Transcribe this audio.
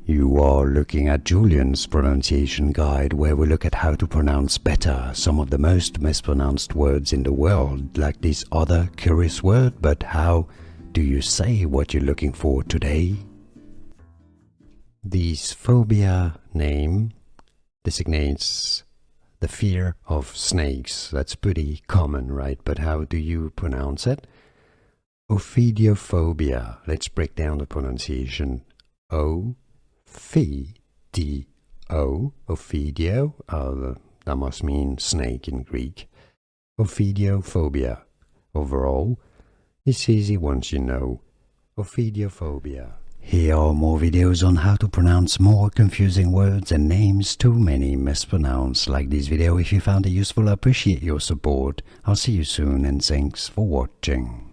You are looking at Julian's pronunciation guide, where we look at how to pronounce better some of the most mispronounced words in the world, like this other curious word. But how do you say what you're looking for today? This phobia name designates the fear of snakes. That's pretty common, right? But how do you pronounce it? Ophidiophobia. Let's break down the pronunciation. O-phi-d-o. Ophidio. That must mean snake in Greek. Ophidiophobia. Overall, it's easy once you know. Ophidiophobia. Here are more videos on how to pronounce more confusing words and names too many mispronounced. Like this video if you found it useful. I appreciate your support. I'll see you soon and thanks for watching.